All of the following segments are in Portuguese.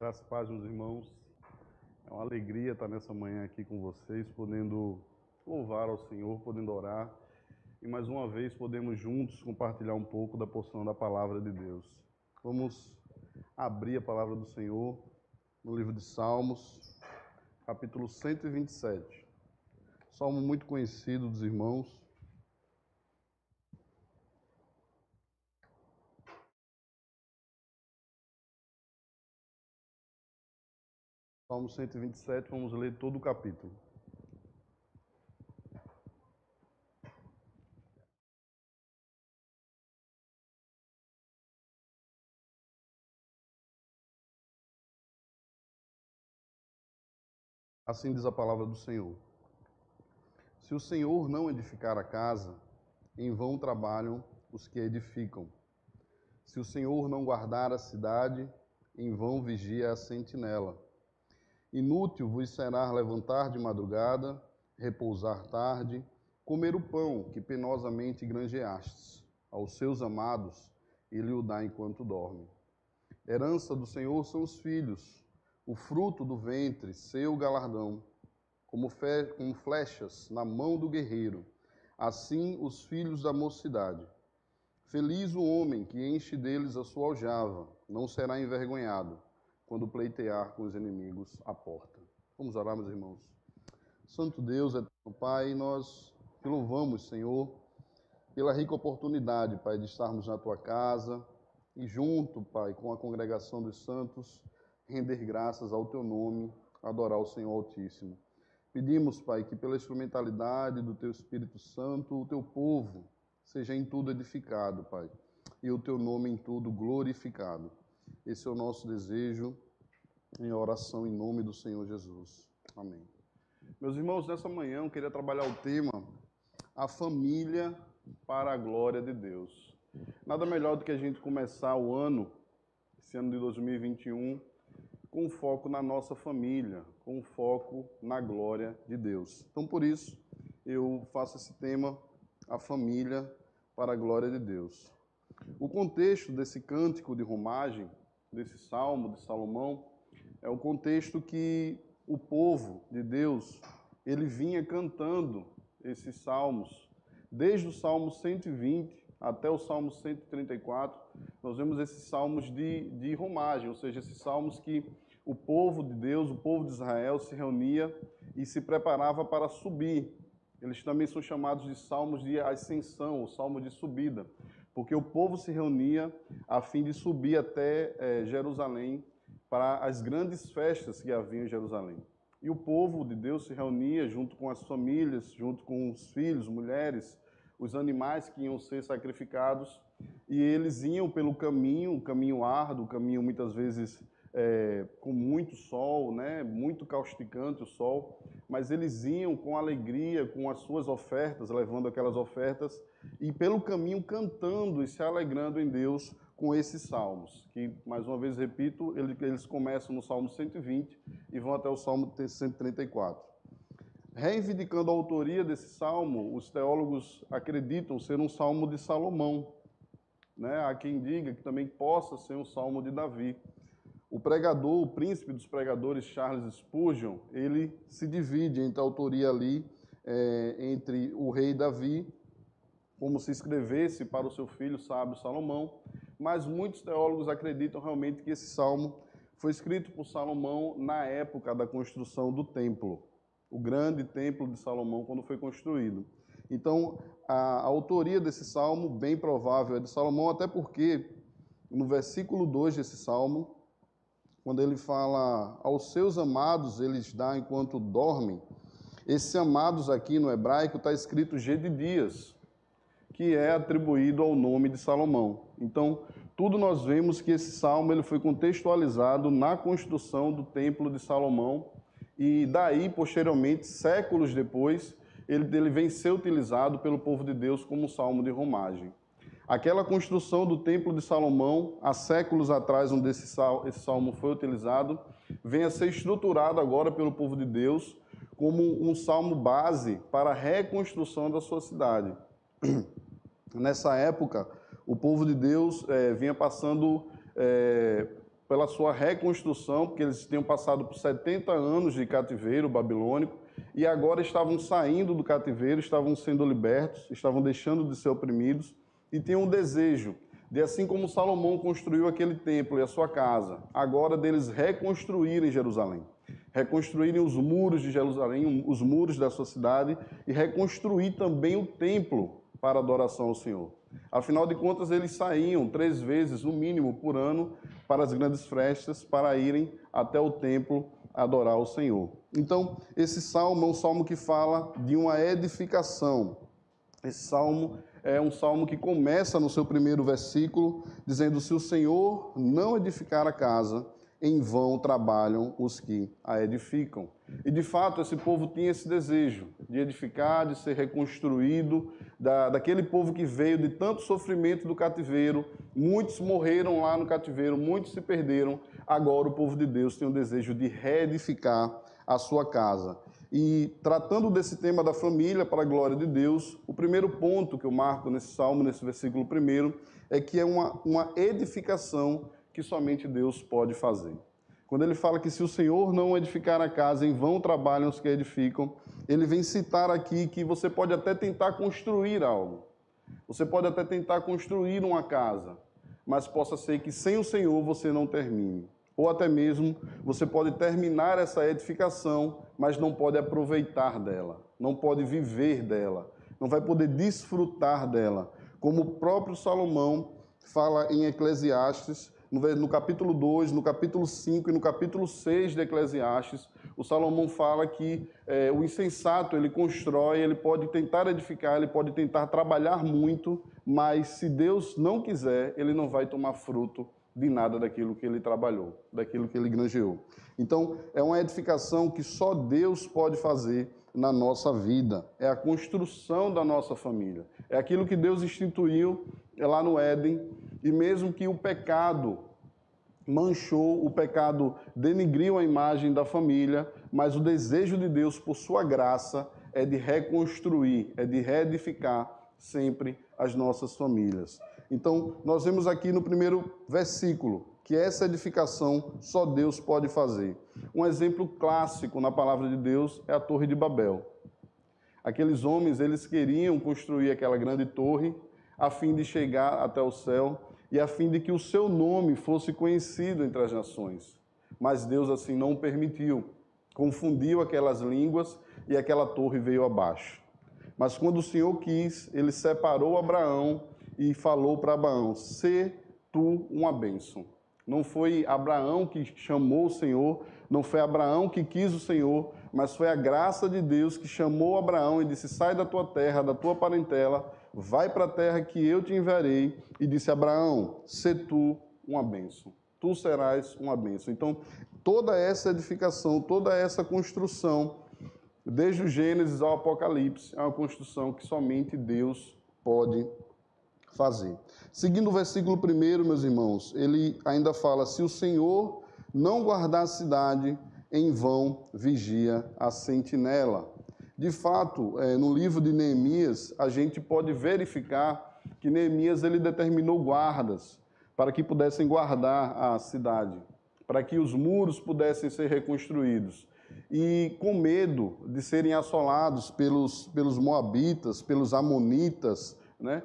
Graças a Deus, meus irmãos. É uma alegria estar nessa manhã aqui com vocês, podendo louvar ao Senhor, podendo orar. E mais uma vez podemos juntos compartilhar um pouco da porção da palavra de Deus. Vamos abrir a palavra do Senhor no livro de Salmos, capítulo 127. Salmo muito conhecido dos irmãos. Salmo 127, vamos ler todo o capítulo. Assim diz a palavra do Senhor. Se o Senhor não edificar a casa, em vão trabalham os que edificam. Se o Senhor não guardar a cidade, em vão vigia a sentinela. Inútil vos será levantar de madrugada, repousar tarde, comer o pão que penosamente granjeastes. Aos seus amados ele o dá enquanto dorme. Herança do Senhor são os filhos, o fruto do ventre, seu galardão. Como flechas na mão do guerreiro, assim os filhos da mocidade. Feliz o homem que enche deles a sua aljava, não será envergonhado quando pleitear com os inimigos à porta. Vamos orar, meus irmãos. Santo Deus, eterno Pai, nós te louvamos, Senhor, pela rica oportunidade, Pai, de estarmos na tua casa e junto, Pai, com a congregação dos santos, render graças ao teu nome, adorar o Senhor Altíssimo. Pedimos, Pai, que pela instrumentalidade do Teu Espírito Santo, o Teu povo seja em tudo edificado, Pai, e o Teu nome em tudo glorificado. Esse é o nosso desejo em oração em nome do Senhor Jesus. Amém. Meus irmãos, nessa manhã eu queria trabalhar o tema A Família para a Glória de Deus. Nada melhor do que a gente começar o ano, esse ano de 2021, com foco na nossa família, com foco na glória de Deus. Então, por isso, eu faço esse tema, a família para a glória de Deus. O contexto desse cântico de romagem, desse salmo de Salomão, é o contexto que o povo de Deus, ele vinha cantando esses salmos, desde o Salmo 120 até o Salmo 134, nós vemos esses salmos de romagem, ou seja, esses salmos que o povo de Deus, o povo de Israel se reunia e se preparava para subir. Eles também são chamados de salmos de ascensão, ou salmo de subida, porque o povo se reunia a fim de subir até Jerusalém para as grandes festas que haviam em Jerusalém. E o povo de Deus se reunia junto com as famílias, junto com os filhos, mulheres, os animais que iam ser sacrificados, e eles iam pelo caminho, um caminho árduo, um caminho muitas vezes com muito sol, né? Muito causticante o sol, mas eles iam com alegria, com as suas ofertas, levando aquelas ofertas, e pelo caminho cantando e se alegrando em Deus com esses salmos, que, mais uma vez repito, eles começam no Salmo 120 e vão até o Salmo 134. Reivindicando a autoria desse salmo, os teólogos acreditam ser um salmo de Salomão, né? Há quem diga que também possa ser um salmo de Davi. O pregador, o príncipe dos pregadores, Charles Spurgeon, ele se divide entre a autoria ali, entre o rei Davi, como se escrevesse para o seu filho sábio Salomão, mas muitos teólogos acreditam realmente que esse salmo foi escrito por Salomão na época da construção do templo, o grande templo de Salomão, quando foi construído. Então, a autoria desse salmo, bem provável, é de Salomão, até porque no versículo 2 desse salmo, quando ele fala aos seus amados, eles dá enquanto dormem, esse amados aqui no hebraico está escrito Gedidias, que é atribuído ao nome de Salomão. Então, tudo nós vemos que esse salmo ele foi contextualizado na construção do templo de Salomão, e daí, posteriormente, séculos depois, ele vem ser utilizado pelo povo de Deus como salmo de romagem. Aquela construção do templo de Salomão, há séculos atrás, onde esse salmo foi utilizado, vem a ser estruturado agora pelo povo de Deus como um salmo base para a reconstrução da sua cidade. Nessa época, o povo de Deus vinha passando pela sua reconstrução, porque eles tinham passado por 70 anos de cativeiro babilônico e agora estavam saindo do cativeiro, estavam sendo libertos, estavam deixando de ser oprimidos e tinham um desejo de, assim como Salomão construiu aquele templo e a sua casa, agora deles reconstruírem Jerusalém. Reconstruírem os muros de Jerusalém, os muros da sua cidade e reconstruir também o templo para adoração ao Senhor. Afinal de contas, eles saíam 3 vezes, no mínimo, por ano, para as grandes festas, para irem até o templo adorar o Senhor. Então, esse salmo é um salmo que fala de uma edificação. Esse salmo é um salmo que começa no seu primeiro versículo, dizendo: se o Senhor não edificar a casa, em vão trabalham os que a edificam. E, de fato, esse povo tinha esse desejo de edificar, de ser reconstruído, daquele povo que veio de tanto sofrimento do cativeiro. Muitos morreram lá no cativeiro, muitos se perderam. Agora o povo de Deus tem o desejo de reedificar a sua casa. E, tratando desse tema da família para a glória de Deus, o primeiro ponto que eu marco nesse salmo, nesse versículo primeiro, é que é uma edificação que somente Deus pode fazer. Quando ele fala que se o Senhor não edificar a casa, em vão trabalham os que edificam, ele vem citar aqui que você pode até tentar construir algo. Você pode até tentar construir uma casa, mas possa ser que sem o Senhor você não termine. Ou até mesmo você pode terminar essa edificação, mas não pode aproveitar dela, não pode viver dela, não vai poder desfrutar dela. Como o próprio Salomão fala em Eclesiastes, no capítulo 2, no capítulo 5 e no capítulo 6 de Eclesiastes, o Salomão fala que o insensato, ele constrói, ele pode tentar edificar, ele pode tentar trabalhar muito, mas se Deus não quiser, ele não vai tomar fruto de nada daquilo que ele trabalhou, daquilo que ele granjeou. Então, é uma edificação que só Deus pode fazer na nossa vida. É a construção da nossa família. É aquilo que Deus instituiu lá no Éden, e mesmo que o pecado manchou, o pecado denigriu a imagem da família, mas o desejo de Deus, por sua graça, é de reconstruir, é de reedificar sempre as nossas famílias. Então, nós vemos aqui no primeiro versículo que essa edificação só Deus pode fazer. Um exemplo clássico na palavra de Deus é a Torre de Babel. Aqueles homens, eles queriam construir aquela grande torre a fim de chegar até o céu e a fim de que o seu nome fosse conhecido entre as nações. Mas Deus assim não permitiu. Confundiu aquelas línguas e aquela torre veio abaixo. Mas quando o Senhor quis, ele separou Abraão e falou para Abraão: "Sê tu uma bênção". Não foi Abraão que chamou o Senhor, não foi Abraão que quis o Senhor, mas foi a graça de Deus que chamou Abraão e disse: sai da tua terra, da tua parentela, vai para a terra que eu te enviarei. E disse: Abraão, sê tu uma bênção. Tu serás uma bênção. Então, toda essa edificação, toda essa construção, desde o Gênesis ao Apocalipse, é uma construção que somente Deus pode fazer. Seguindo o versículo 1, meus irmãos, ele ainda fala: se o Senhor não guardar a cidade, em vão vigia a sentinela. De fato, no livro de Neemias, a gente pode verificar que Neemias ele determinou guardas para que pudessem guardar a cidade, para que os muros pudessem ser reconstruídos. E com medo de serem assolados pelos moabitas, pelos amonitas, né?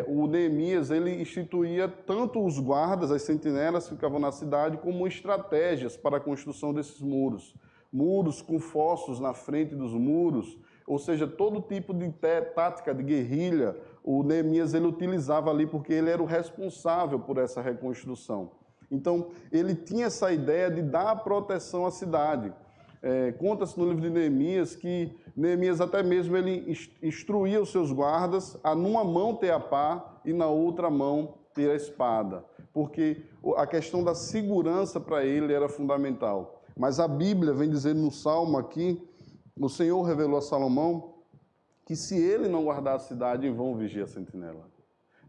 O Neemias ele instituía tanto os guardas, as sentinelas que ficavam na cidade, como estratégias para a construção desses muros. Muros com fossos na frente dos muros, ou seja, todo tipo de tática de guerrilha, o Neemias ele utilizava ali porque ele era o responsável por essa reconstrução. Então, ele tinha essa ideia de dar proteção à cidade. Conta-se no livro de Neemias que Neemias até mesmo ele instruía os seus guardas a numa mão ter a pá e na outra mão ter a espada, porque a questão da segurança para ele era fundamental. Mas a Bíblia vem dizer no Salmo aqui, o Senhor revelou a Salomão que se ele não guardar a cidade, em vão vigia a sentinela.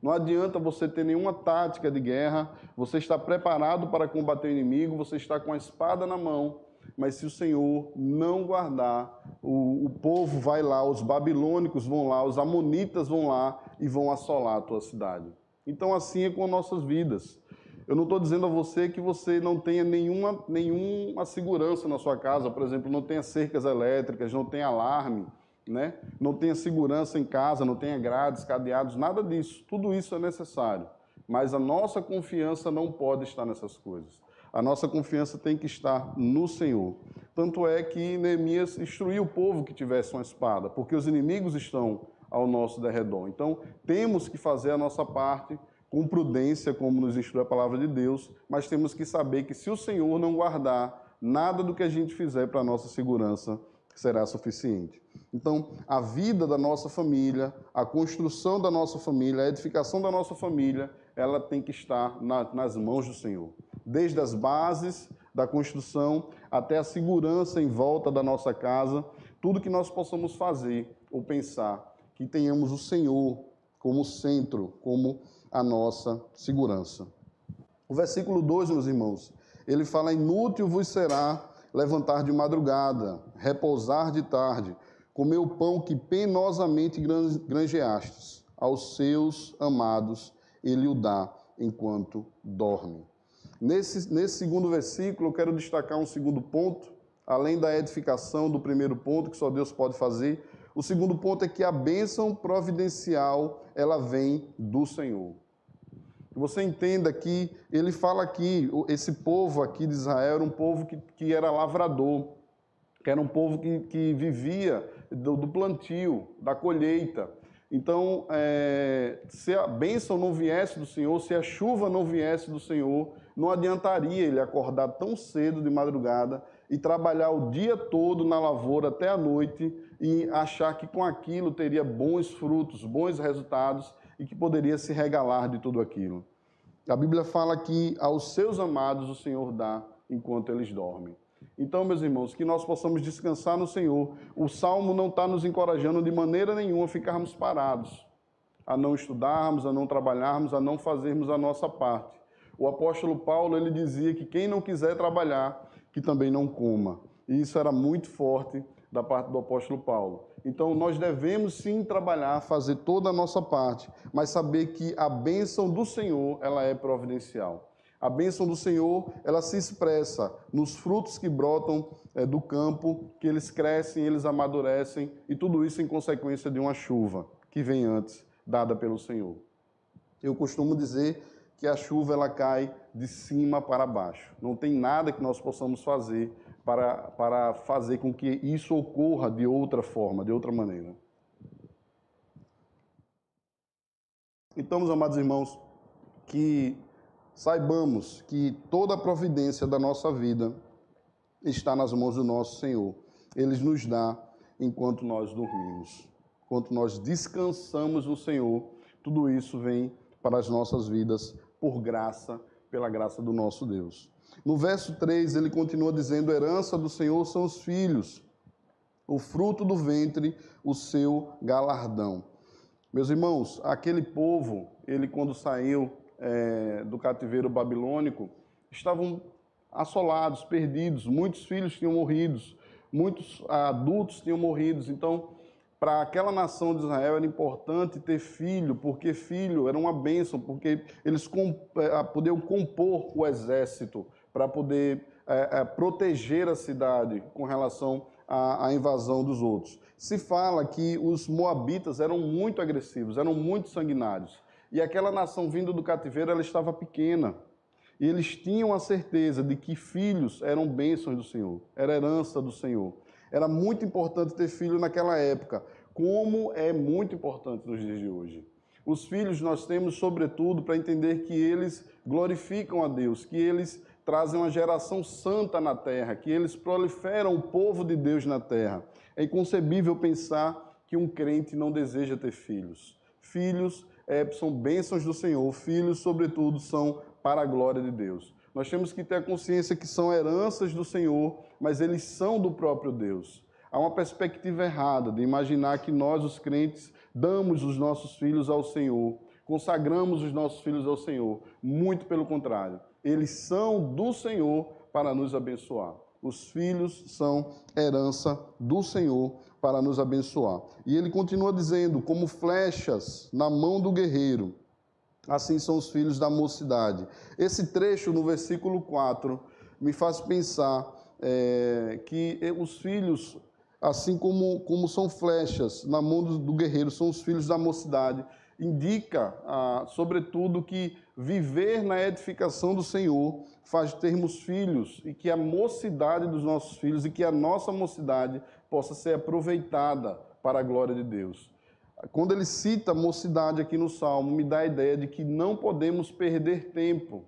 Não adianta você ter nenhuma tática de guerra, você está preparado para combater o inimigo, você está com a espada na mão, mas se o Senhor não guardar, o povo vai lá, os babilônicos vão lá, os amonitas vão lá e vão assolar a tua cidade. Então assim é com nossas vidas. Eu não estou dizendo a você que você não tenha nenhuma segurança na sua casa, por exemplo, não tenha cercas elétricas, não tenha alarme, né? Não tenha segurança em casa, não tenha grades, cadeados, nada disso. Tudo isso é necessário. Mas a nossa confiança não pode estar nessas coisas. A nossa confiança tem que estar no Senhor. Tanto é que Neemias instruiu o povo que tivesse uma espada, porque os inimigos estão ao nosso derredor. Então, temos que fazer a nossa parte com prudência, como nos instrui a palavra de Deus, mas temos que saber que se o Senhor não guardar, nada do que a gente fizer para a nossa segurança será suficiente. Então, a vida da nossa família, a construção da nossa família, a edificação da nossa família, ela tem que estar nas mãos do Senhor. Desde as bases da construção até a segurança em volta da nossa casa, tudo que nós possamos fazer ou pensar, que tenhamos o Senhor como centro, como a nossa segurança. O versículo 2, meus irmãos, ele fala: inútil vos será levantar de madrugada, repousar de tarde, comer o pão que penosamente granjeastes, aos seus amados ele o dá enquanto dorme. Nesse segundo versículo, eu quero destacar um segundo ponto, além da edificação do primeiro ponto, que só Deus pode fazer. O segundo ponto é que a bênção providencial, ela vem do Senhor. Você entenda que ele fala aqui, esse povo aqui de Israel era um povo que era lavrador, que era um povo que vivia do plantio, da colheita. Então, se a bênção não viesse do Senhor, se a chuva não viesse do Senhor, não adiantaria ele acordar tão cedo de madrugada e trabalhar o dia todo na lavoura até a noite e achar que com aquilo teria bons frutos, bons resultados e que poderia se regalar de tudo aquilo. A Bíblia fala que aos seus amados o Senhor dá enquanto eles dormem. Então, meus irmãos, que nós possamos descansar no Senhor. O Salmo não está nos encorajando de maneira nenhuma a ficarmos parados, a não estudarmos, a não trabalharmos, a não fazermos a nossa parte. O apóstolo Paulo, ele dizia que quem não quiser trabalhar, que também não coma. E isso era muito forte da parte do apóstolo Paulo. Então, nós devemos sim trabalhar, fazer toda a nossa parte, mas saber que a bênção do Senhor, ela é providencial. A bênção do Senhor, ela se expressa nos frutos que brotam do campo, que eles crescem, eles amadurecem, e tudo isso em consequência de uma chuva que vem antes, dada pelo Senhor. Eu costumo dizer que a chuva ela cai de cima para baixo. Não tem nada que nós possamos fazer para fazer com que isso ocorra de outra forma, de outra maneira. Então, meus amados irmãos, que saibamos que toda a providência da nossa vida está nas mãos do nosso Senhor. Ele nos dá enquanto nós dormimos. Enquanto nós descansamos no Senhor, tudo isso vem para as nossas vidas por graça, pela graça do nosso Deus. No verso 3, ele continua dizendo: herança do Senhor são os filhos, o fruto do ventre, o seu galardão. Meus irmãos, aquele povo, ele quando saiu do cativeiro babilônico, estavam assolados, perdidos, muitos filhos tinham morrido, muitos adultos tinham morrido. Então, para aquela nação de Israel era importante ter filho, porque filho era uma bênção, porque eles podiam compor o exército para poder proteger a cidade com relação à invasão dos outros. Se fala que os moabitas eram muito agressivos, eram muito sanguinários. E aquela nação vindo do cativeiro, ela estava pequena. E eles tinham a certeza de que filhos eram bênçãos do Senhor, era herança do Senhor. Era muito importante ter filho naquela época, como é muito importante nos dias de hoje. Os filhos nós temos, sobretudo, para entender que eles glorificam a Deus, que eles trazem uma geração santa na terra, que eles proliferam o povo de Deus na terra. É inconcebível pensar que um crente não deseja ter filhos. Filhos são bênçãos do Senhor, filhos, sobretudo, são para a glória de Deus. Nós temos que ter a consciência que são heranças do Senhor, mas eles são do próprio Deus. Há uma perspectiva errada de imaginar que nós, os crentes, damos os nossos filhos ao Senhor, consagramos os nossos filhos ao Senhor. Muito pelo contrário, eles são do Senhor para nos abençoar. Os filhos são herança do Senhor para nos abençoar. E ele continua dizendo, como flechas na mão do guerreiro, assim são os filhos da mocidade. Esse trecho no versículo 4 me faz pensar que os filhos, assim como são flechas na mão do guerreiro, são os filhos da mocidade. Indica, sobretudo, que viver na edificação do Senhor faz termos filhos e que a mocidade dos nossos filhos e que a nossa mocidade possa ser aproveitada para a glória de Deus. Quando ele cita mocidade aqui no Salmo, me dá a ideia de que não podemos perder tempo.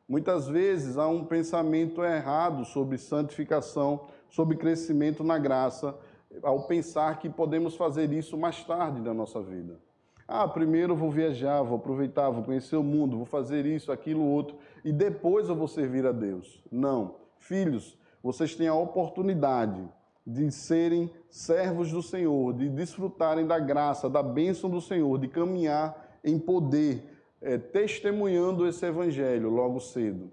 Muitas vezes há um pensamento errado sobre santificação, sobre crescimento na graça, ao pensar que podemos fazer isso mais tarde na nossa vida. Primeiro eu vou viajar, vou aproveitar, vou conhecer o mundo, vou fazer isso, aquilo, outro, e depois eu vou servir a Deus. Não. Filhos, vocês têm a oportunidade de serem servos do Senhor, de desfrutarem da graça, da bênção do Senhor, de caminhar em poder, testemunhando esse evangelho logo cedo,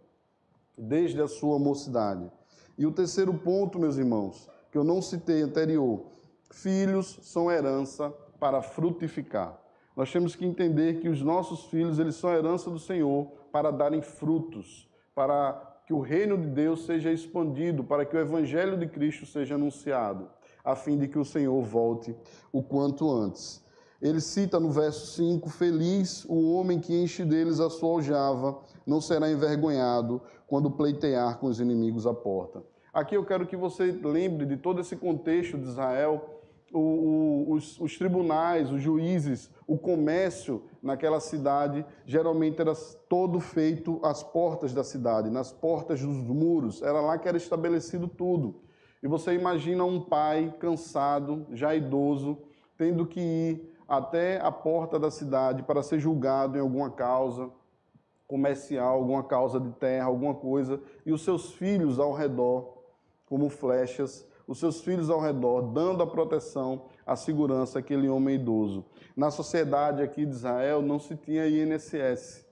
desde a sua mocidade. E o terceiro ponto, meus irmãos, que eu não citei anterior, filhos são herança para frutificar. Nós temos que entender que os nossos filhos, eles são herança do Senhor para darem frutos, para que o reino de Deus seja expandido, para que o evangelho de Cristo seja anunciado, a fim de que o Senhor volte o quanto antes. Ele cita no verso 5, feliz o homem que enche deles a sua aljava, não será envergonhado quando pleitear com os inimigos à porta. Aqui eu quero que você lembre de todo esse contexto de Israel, os tribunais, os juízes, o comércio naquela cidade, geralmente era todo feito às portas da cidade, nas portas dos muros, era lá que era estabelecido tudo. E você imagina um pai cansado, já idoso, tendo que ir até a porta da cidade para ser julgado em alguma causa comercial, alguma causa de terra, alguma coisa, e os seus filhos ao redor, como flechas, os seus filhos ao redor, dando a proteção, a segurança àquele homem idoso. Na sociedade aqui de Israel não se tinha INSS,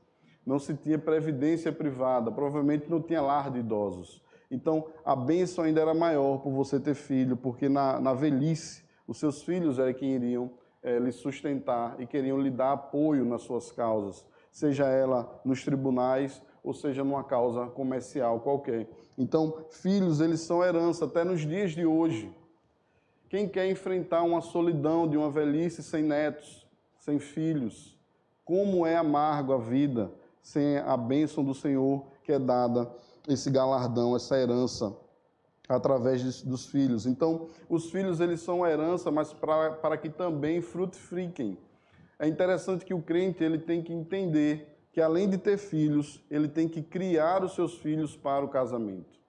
não se tinha previdência privada, provavelmente não tinha lar de idosos. Então, a bênção ainda era maior por você ter filho, porque na velhice, os seus filhos eram quem iriam lhe sustentar e queriam lhe dar apoio nas suas causas, seja ela nos tribunais ou seja numa causa comercial qualquer. Então, filhos, eles são herança até nos dias de hoje. Quem quer enfrentar uma solidão de uma velhice sem netos, sem filhos? Como é amargo a vida sem a bênção do Senhor que é dada, esse galardão, essa herança, através dos filhos. Então, os filhos, eles são herança, mas para que também frutifiquem. É interessante que o crente, ele tem que entender que além de ter filhos, ele tem que criar os seus filhos para o casamento.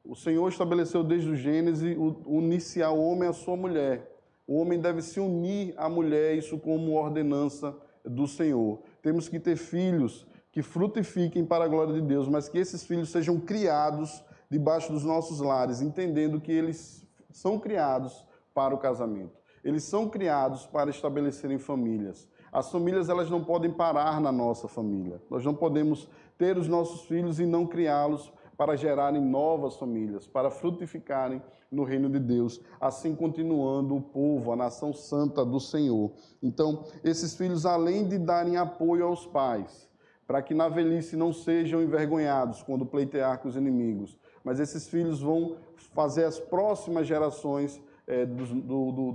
O Senhor estabeleceu desde o Gênesis unir-se-á o homem à sua mulher. O homem deve se unir à mulher, isso como ordenança do Senhor. Temos que ter filhos que frutifiquem para a glória de Deus, mas que esses filhos sejam criados debaixo dos nossos lares, entendendo que eles são criados para o casamento. Eles são criados para estabelecerem famílias. As famílias, elas não podem parar na nossa família. Nós não podemos ter os nossos filhos e não criá-los para gerarem novas famílias, para frutificarem no reino de Deus, assim continuando o povo, a nação santa do Senhor. Então, esses filhos, além de darem apoio aos pais, para que na velhice não sejam envergonhados quando pleitear com os inimigos, mas esses filhos vão fazer as próximas gerações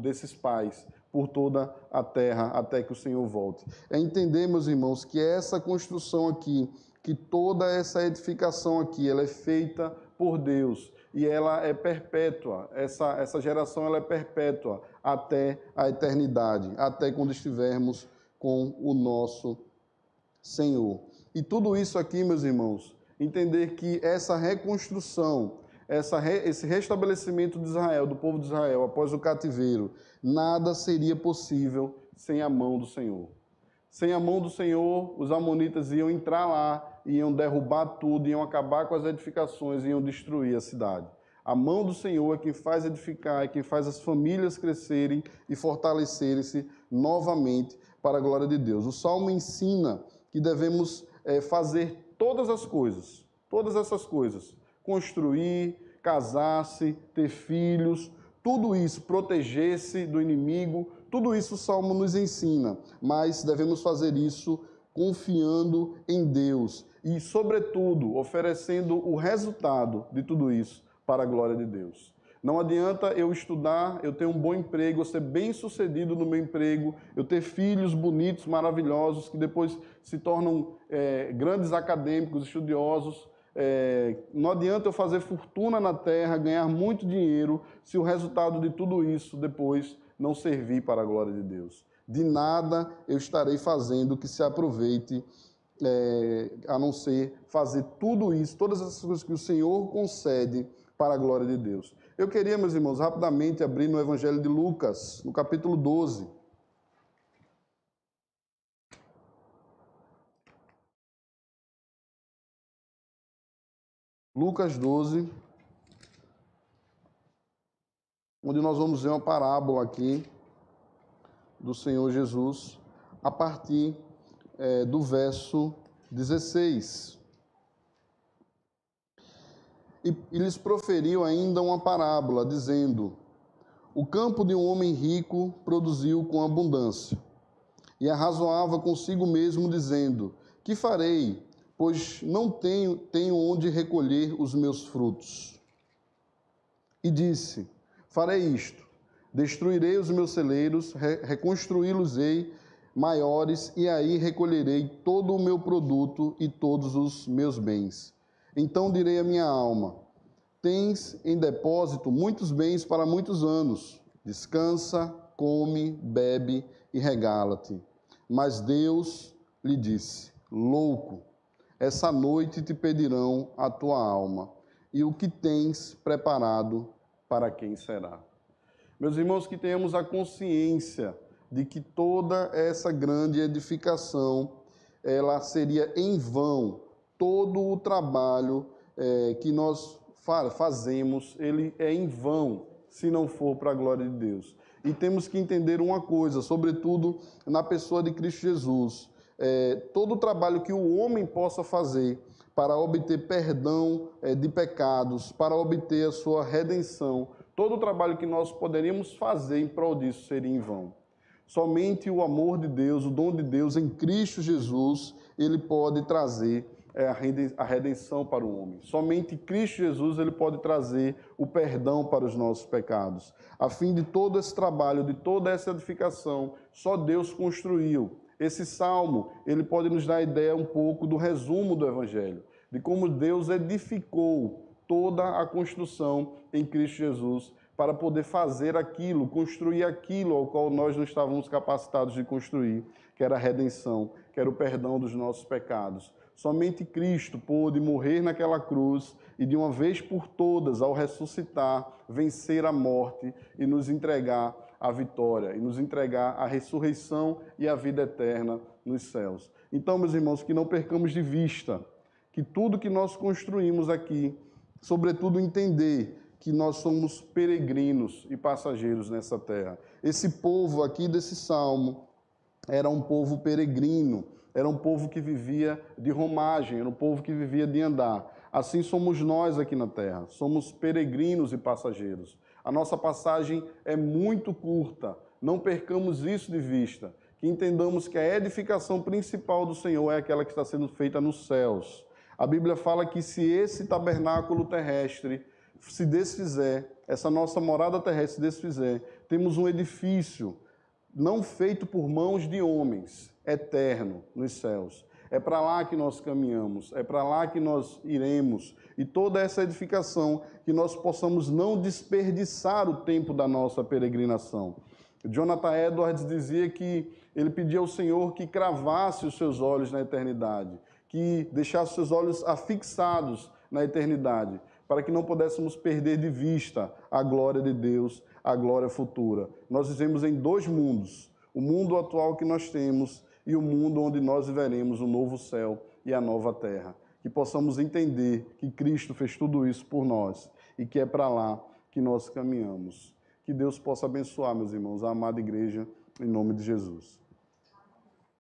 desses pais por toda a terra, até que o Senhor volte. É entender, meus irmãos, que essa construção aqui, que toda essa edificação aqui, ela é feita por Deus e ela é perpétua. Essa geração, ela é perpétua até a eternidade, até quando estivermos com o nosso Senhor. E tudo isso aqui, meus irmãos, entender que essa reconstrução, esse restabelecimento de Israel, do povo de Israel, após o cativeiro, nada seria possível sem a mão do Senhor. Sem a mão do Senhor, os amonitas iam entrar lá, iam derrubar tudo, iam acabar com as edificações, iam destruir a cidade. A mão do Senhor é quem faz edificar, é quem faz as famílias crescerem e fortalecerem-se novamente para a glória de Deus. O Salmo ensina que devemos fazer todas essas coisas, construir, casar-se, ter filhos, tudo isso, proteger-se do inimigo, tudo isso o Salmo nos ensina, mas devemos fazer isso confiando em Deus e, sobretudo, oferecendo o resultado de tudo isso para a glória de Deus. Não adianta eu estudar, eu ter um bom emprego, eu ser bem-sucedido no meu emprego, eu ter filhos bonitos, maravilhosos, que depois se tornam grandes acadêmicos, estudiosos. Não adianta eu fazer fortuna na terra, ganhar muito dinheiro, se o resultado de tudo isso depois não servir para a glória de Deus. De nada eu estarei fazendo que se aproveite, a não ser fazer tudo isso, todas essas coisas que o Senhor concede para a glória de Deus. Eu queria, meus irmãos, rapidamente abrir no Evangelho de Lucas, no capítulo 12. Lucas 12, onde nós vamos ver uma parábola aqui do Senhor Jesus, a partir do verso 16. E lhes proferiu ainda uma parábola, dizendo: o campo de um homem rico produziu com abundância, e arrazoava consigo mesmo, dizendo: que farei, pois não tenho onde recolher os meus frutos? E disse: farei isto, destruirei os meus celeiros, reconstruí-los-ei maiores, e aí recolherei todo o meu produto e todos os meus bens. Então direi à minha alma: tens em depósito muitos bens para muitos anos. Descansa, come, bebe e regala-te. Mas Deus lhe disse: louco, essa noite te pedirão a tua alma, e o que tens preparado, para quem será? Meus irmãos, que tenhamos a consciência de que toda essa grande edificação, ela seria em vão. Todo o trabalho que nós fazemos, ele é em vão, se não for para a glória de Deus. E temos que entender uma coisa, sobretudo na pessoa de Cristo Jesus. Todo o trabalho que o homem possa fazer para obter perdão de pecados, para obter a sua redenção, todo o trabalho que nós poderíamos fazer em prol disso seria em vão. Somente o amor de Deus, o dom de Deus em Cristo Jesus, ele pode trazer a redenção para o homem. Somente Cristo Jesus ele pode trazer o perdão para os nossos pecados. A fim de todo esse trabalho, de toda essa edificação, só Deus construiu. Esse salmo, ele pode nos dar a ideia um pouco do resumo do Evangelho, de como Deus edificou toda a construção em Cristo Jesus para poder fazer aquilo, construir aquilo ao qual nós não estávamos capacitados de construir, que era a redenção, que era o perdão dos nossos pecados. Somente Cristo pôde morrer naquela cruz e de uma vez por todas, ao ressuscitar, vencer a morte e nos entregar a vitória, e nos entregar a ressurreição e a vida eterna nos céus. Então, meus irmãos, que não percamos de vista que tudo que nós construímos aqui, sobretudo entender que nós somos peregrinos e passageiros nessa terra. Esse povo aqui desse salmo era um povo peregrino, era um povo que vivia de romagem, era um povo que vivia de andar. Assim somos nós aqui na terra, somos peregrinos e passageiros. A nossa passagem é muito curta, não percamos isso de vista, que entendamos que a edificação principal do Senhor é aquela que está sendo feita nos céus. A Bíblia fala que se esse tabernáculo terrestre se desfizer, essa nossa morada terrestre se desfizer, temos um edifício não feito por mãos de homens, eterno, nos céus. É para lá que nós caminhamos, é para lá que nós iremos. E toda essa edificação, que nós possamos não desperdiçar o tempo da nossa peregrinação. Jonathan Edwards dizia que ele pedia ao Senhor que cravasse os seus olhos na eternidade, que deixasse os seus olhos afixados na eternidade, para que não pudéssemos perder de vista a glória de Deus, a glória futura. Nós vivemos em dois mundos, o mundo atual que nós temos e o mundo onde nós viveremos o novo céu e a nova terra. Que possamos entender que Cristo fez tudo isso por nós e que é para lá que nós caminhamos. Que Deus possa abençoar, meus irmãos, a amada igreja, em nome de Jesus.